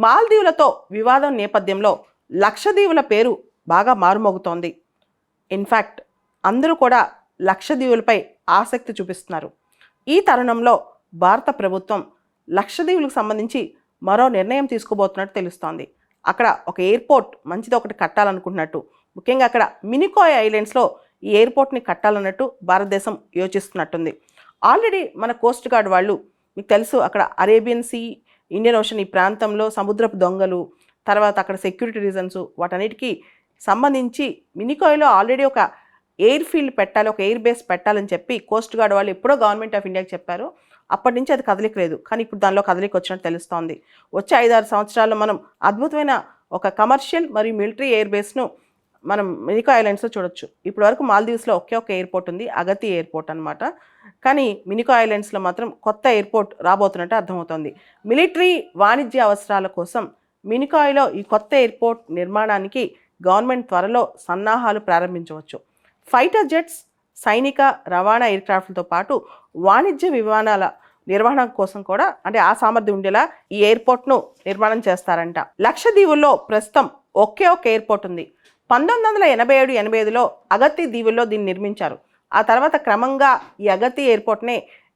మాల్దీవులతో వివాదం నేపథ్యంలో లక్షద్వీపుల పేరు బాగా మారుమోగుతోంది. ఇన్ఫ్యాక్ట్ అందరూ కూడా లక్షద్వీపులపై ఆసక్తి చూపిస్తున్నారు. ఈ తరుణంలో భారత ప్రభుత్వం లక్షద్వీపులకు సంబంధించి మరో నిర్ణయం తీసుకోబోతున్నట్టు తెలుస్తోంది. అక్కడ ఒక ఎయిర్పోర్ట్ మంచిది ఒకటి కట్టాలనుకుంటున్నట్టు, ముఖ్యంగా అక్కడ మినికాయ్ ఐలాండ్స్లో ఈ ఎయిర్పోర్ట్ని కట్టాలన్నట్టు భారతదేశం యోచిస్తున్నట్టుంది. ఆల్రెడీ మన కోస్ట్ గార్డ్ వాళ్ళు, మీకు తెలుసు అక్కడ అరేబియన్ సీ, ఇండియన్ ఓషన్ ఈ ప్రాంతంలో సముద్రపు దొంగలు, తర్వాత అక్కడ సెక్యూరిటీ రీజన్స్, వాటన్నిటికీ సంబంధించి మినికాయ్లో ఆల్రెడీ ఒక ఎయిర్ ఫీల్డ్ పెట్టాలి, ఒక ఎయిర్ బేస్ పెట్టాలని చెప్పి కోస్ట్ గార్డ్ వాళ్ళు ఎప్పుడో గవర్నమెంట్ ఆఫ్ ఇండియాకి చెప్పారు. అప్పటి నుంచి అది కదలిక లేదు, కానీ ఇప్పుడు దానిలో కదలిక వచ్చినట్టు తెలుస్తోంది. వచ్చే 5-6 సంవత్సరాల్లో మనం అద్భుతమైన ఒక కమర్షియల్ మరియు మిలిటరీ ఎయిర్ బేస్ను మనం మినికాయ్ ఐలాండ్స్లో చూడొచ్చు. ఇప్పటి వరకు మాల్దీవ్స్లో ఒకే ఒక ఎయిర్పోర్ట్ ఉంది, అగతి ఎయిర్పోర్ట్ అనమాట. కానీ మినికాయ్ ఐలాండ్స్లో మాత్రం కొత్త ఎయిర్పోర్ట్ రాబోతున్నట్టు అర్థమవుతోంది. మిలిటరీ వాణిజ్య అవసరాల కోసం మినికాయ్లో ఈ కొత్త ఎయిర్పోర్ట్ నిర్మాణానికి గవర్నమెంట్ త్వరలో సన్నాహాలు ప్రారంభించవచ్చు. ఫైటర్ జెట్స్, సైనిక రవాణా ఎయిర్క్రాఫ్ట్లతో పాటు వాణిజ్య విమానాల నిర్వహణ కోసం కూడా, అంటే ఆ సామర్థ్యం ఉండేలా ఈ ఎయిర్పోర్ట్ను నిర్మాణం చేస్తారంట. లక్షద్వీపుల్లో ప్రస్తుతం ఒకే ఒక ఎయిర్పోర్ట్ ఉంది. 1987-88లో అగత్తి దీవుల్లో దీన్ని నిర్మించారు. ఆ తర్వాత క్రమంగా ఈ అగత్తి ఎయిర్పోర్ట్నే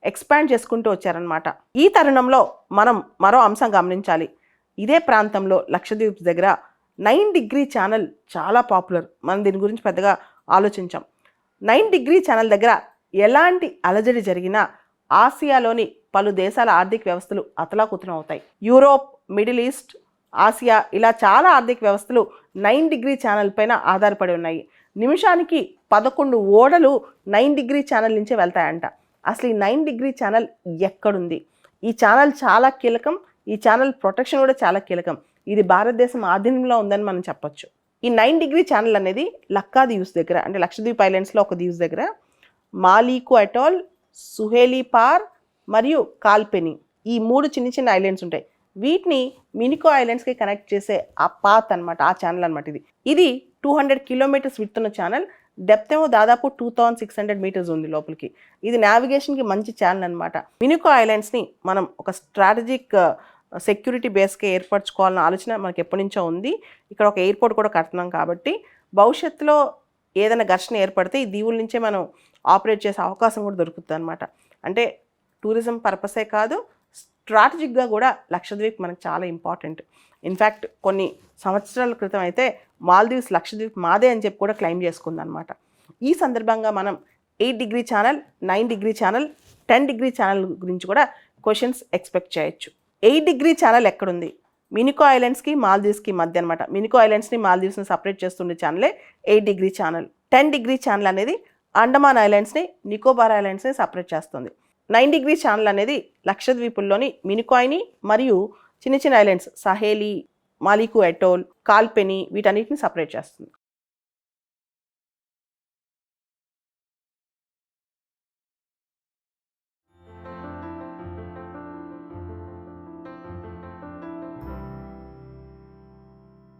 ఎక్స్పాండ్ చేసుకుంటూ వచ్చారనమాట. ఈ తరుణంలో మనం మరో అంశం గమనించాలి. ఇదే ప్రాంతంలో లక్షద్వీప్ దగ్గర 9 డిగ్రీ ఛానల్ చాలా పాపులర్. మనం దీని గురించి పెద్దగా ఆలోచించాం. 9 డిగ్రీ ఛానల్ దగ్గర ఎలాంటి అలజడి జరిగినా ఆసియాలోని పలు దేశాల ఆర్థిక వ్యవస్థలు అతలాకుతలం అవుతాయి. యూరోప్, మిడిల్ ఈస్ట్, ఆసియా ఇలా చాలా ఆర్థిక వ్యవస్థలు 9 డిగ్రీ ఛానల్ పైన ఆధారపడి ఉన్నాయి. నిమిషానికి 11 ఓడలు 9 డిగ్రీ ఛానల్ నుంచే వెళ్తాయంట. అసలు ఈ 9 డిగ్రీ ఛానల్ ఎక్కడుంది? ఈ ఛానల్ చాలా కీలకం. ఈ ఛానల్ ప్రొటెక్షన్ కూడా చాలా కీలకం. ఇది భారతదేశం ఆధీనంలో ఉందని మనం చెప్పొచ్చు. ఈ 9 డిగ్రీ ఛానల్ అనేది లక్కా దీవ్స్ దగ్గర, అంటే లక్షద్వీప్ ఐలాండ్స్లో ఒక దీవ్స్ దగ్గర మాలికు అటాల్, సుహేలీ పార్ మరియు కాల్పెని, ఈ 3 చిన్న చిన్న ఐలాండ్స్ ఉంటాయి. వీటిని మినికాయ్ ఐలాండ్స్కి కనెక్ట్ చేసే ఆ పాత్ అనమాట, ఆ ఛానల్ అనమాట. ఇది 200 కిలోమీటర్స్ విడ్త్ ఉన్న ఛానల్. డెప్త్ ఏమో దాదాపు 2600 మీటర్స్ ఉంది లోపలికి. ఇది నావిగేషన్కి మంచి ఛానల్ అనమాట. మినికాయ్ ఐలాండ్స్ని మనం ఒక స్ట్రాటజిక్ సెక్యూరిటీ బేస్గా ఏర్పరచుకోవాలన్న ఆలోచన మనకి ఎప్పటి నుంచో ఉంది. ఇక్కడ ఒక ఎయిర్పోర్ట్ కూడా కడుతున్నాం కాబట్టి భవిష్యత్తులో ఏదైనా ఘర్షణ ఏర్పడితే ఈ దీవుల నుంచే మనం ఆపరేట్ చేసే అవకాశం కూడా దొరుకుతుంది అనమాట. అంటే టూరిజం పర్పసే కాదు, స్ట్రాటజిక్గా కూడా లక్షద్వీప్ మనకు చాలా ఇంపార్టెంట్. ఇన్ఫ్యాక్ట్ కొన్ని సంవత్సరాల క్రితం అయితే మాల్దీవ్స్ లక్షద్వీప్ మాదే అని చెప్పి కూడా క్లెయిమ్ చేసుకుందనమాట. ఈ సందర్భంగా మనం 8 degree channel, 9 degree channel, 10 degree channel గురించి కూడా క్వశ్చన్స్ ఎక్స్పెక్ట్ చేయొచ్చు. 8 డిగ్రీ ఛానల్ ఎక్కడుంది? మినికాయ్ ఐలాండ్స్కి మాల్దీవ్స్కి మధ్య అనమాట. మినికాయ్ ఐలాండ్స్ని మాల్దీవ్స్ని సపరేట్ చేస్తుండే ఛానలే 8 డిగ్రీ ఛానల్. 10 డిగ్రీ ఛానల్ అనేది అండమాన్ ఐలాండ్స్ని, నికోబార్ ఐలాండ్స్ని సపరేట్ చేస్తుంది. 9 డిగ్రీ ఛానల్ అనేది లక్షద్వీపుల్లోని మినికాయ్ని మరియు చిన్న చిన్న ఐలాండ్స్ సహేలీ, మాలికు అటోల్, కాల్పెని వీటన్నిటిని సపరేట్ చేస్తుంది.